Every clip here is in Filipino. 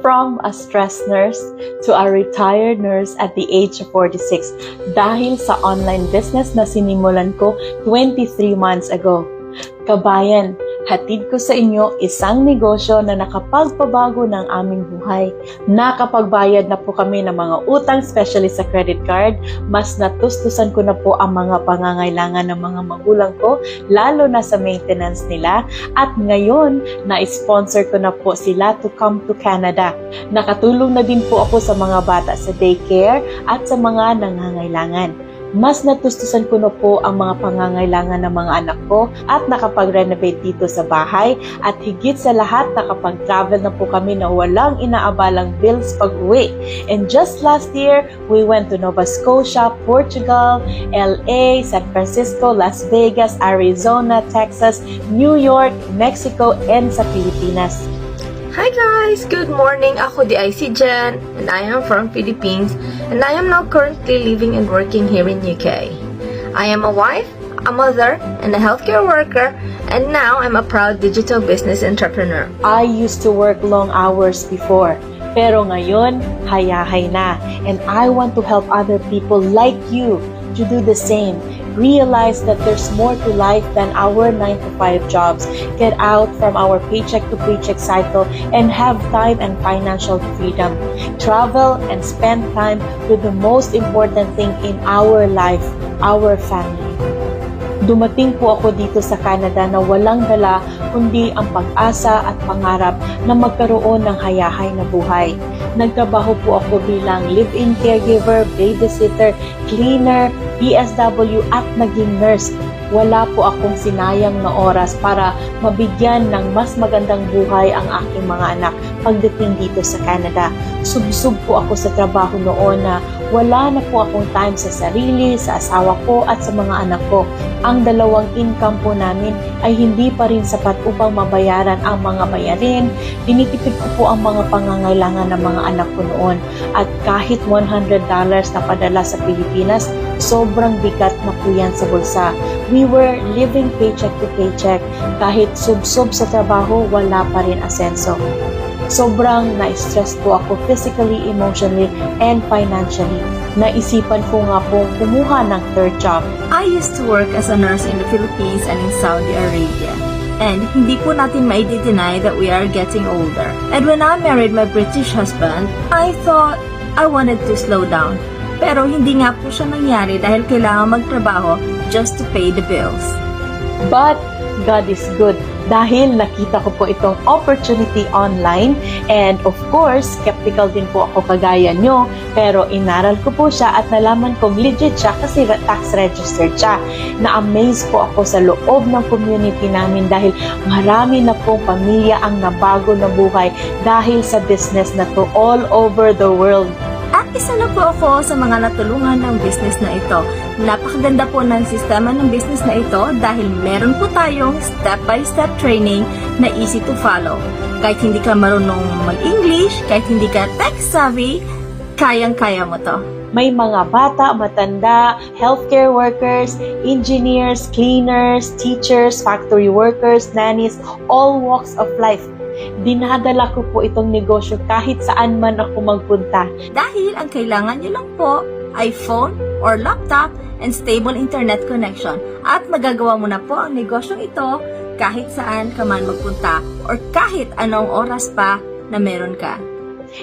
From a stress nurse to a retired nurse at the age of 46 dahil sa online business na sinimulan ko 23 months ago. Kabayan, hatid ko sa inyo isang negosyo na nakapagpabago ng aming buhay. Nakapagbayad na po kami ng mga utang, especially sa credit card. Mas natustusan ko na po ang mga pangangailangan ng mga magulang ko, lalo na sa maintenance nila. At ngayon, na-sponsor ko na po sila to come to Canada. Nakatulong na din po ako sa mga bata sa daycare at sa mga nangangailangan. Mas natustusan ko na po ang mga pangangailangan ng mga anak ko at nakapag-renovate dito sa bahay at higit sa lahat nakapag-travel na po kami na walang inaabalang bills pag-uwi. And just last year, we went to Nova Scotia, Portugal, LA, San Francisco, Las Vegas, Arizona, Texas, New York, Mexico, and sa Pilipinas. Hi guys! Good morning! Ako di si Jen and I am from Philippines and I am now currently living and working here in UK. I am a wife, a mother, and a healthcare worker and now I'm a proud digital business entrepreneur. I used to work long hours before, pero ngayon, hayahay na. And I want to help other people like you to do the same. Realize that there's more to life than our 9-to-5 jobs. Get out from our paycheck to paycheck cycle and have time and financial freedom. Travel and spend time with the most important thing in our life, our family. Dumating po ako dito sa Canada na walang dala kundi ang pag-asa at pangarap na magkaroon ng hayahay na buhay. Nagtrabaho po ako bilang live-in caregiver, babysitter, cleaner, PSW at naging nurse. Wala po akong sinayang na oras para mabigyan ng mas magandang buhay ang aking mga anak pagdating dito sa Canada. Subsub po ako sa trabaho noon na wala na po akong time sa sarili, sa asawa ko at sa mga anak ko. Ang dalawang income po namin ay hindi pa rin sapat upang mabayaran ang mga bayarin. Tinitipid ko po ang mga pangangailangan ng mga anak ko noon. At kahit $100 na padala sa Pilipinas, sobrang bigat na po yan sa bulsa. We were living paycheck to paycheck. Kahit subsob sa trabaho, wala pa rin asenso. Sobrang na-stress po ako physically, emotionally, and financially. Naisipan ko nga po kumuha ng third job. I used to work as a nurse in the Philippines and in Saudi Arabia. And hindi po natin ma-deny that we are getting older. And when I married my British husband, I thought I wanted to slow down. Pero hindi nga po siya nangyari dahil kailangan magtrabaho just to pay the bills. But God is good dahil nakita ko po itong opportunity online and of course, skeptical din po ako kagaya nyo pero inaral ko po siya at nalaman kong legit siya kasi tax registered siya. Na-amaze po ako sa loob ng community namin dahil marami na pong pamilya ang nabago na buhay dahil sa business na to all over the world. At isa na po ako sa mga natulungan ng business na ito. Napakaganda po ng sistema ng business na ito dahil meron po tayong step-by-step training na easy to follow. Kahit hindi ka marunong mag-English, kahit hindi ka tech-savvy, kayang-kaya mo to. May mga bata, matanda, healthcare workers, engineers, cleaners, teachers, factory workers, nannies, all walks of life. Dinadala ko po itong negosyo kahit saan man ako magpunta. Dahil ang kailangan nyo lang po ay phone or laptop and stable internet connection. At magagawa mo na po ang negosyong ito kahit saan ka man magpunta or kahit anong oras pa na meron ka.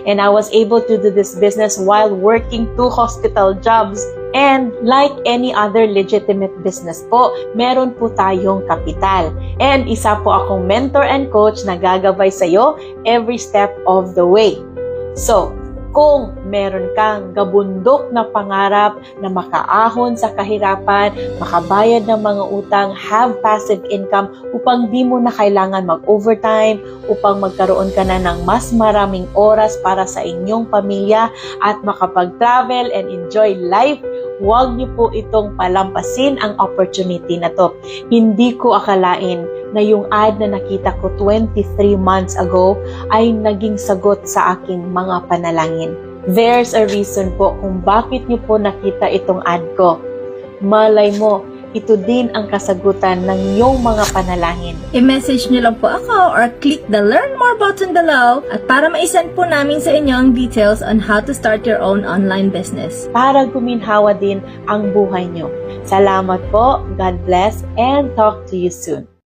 And I was able to do this business while working 2 hospital jobs. And like any other legitimate business po, meron po tayong kapital. And isa po akong mentor and coach na gagabay sa'yo every step of the way. So, kung meron kang gabundok na pangarap na makaahon sa kahirapan, makabayad ng mga utang, have passive income upang di mo na kailangan mag-overtime, upang magkaroon ka na ng mas maraming oras para sa inyong pamilya at makapag-travel and enjoy life, huwag niyo po itong palampasin ang opportunity na to. Hindi ko akalain na yung ad na nakita ko 23 months ago ay naging sagot sa aking mga panalangin. There's a reason po kung bakit niyo po nakita itong ad ko. Malay mo, ito din ang kasagutan ng iyong mga panalangin. I-message nyo lang po ako or click the learn more button below at para ma-send po namin sa inyo ang details on how to start your own online business. Para guminhawa din ang buhay nyo. Salamat po, God bless, and talk to you soon.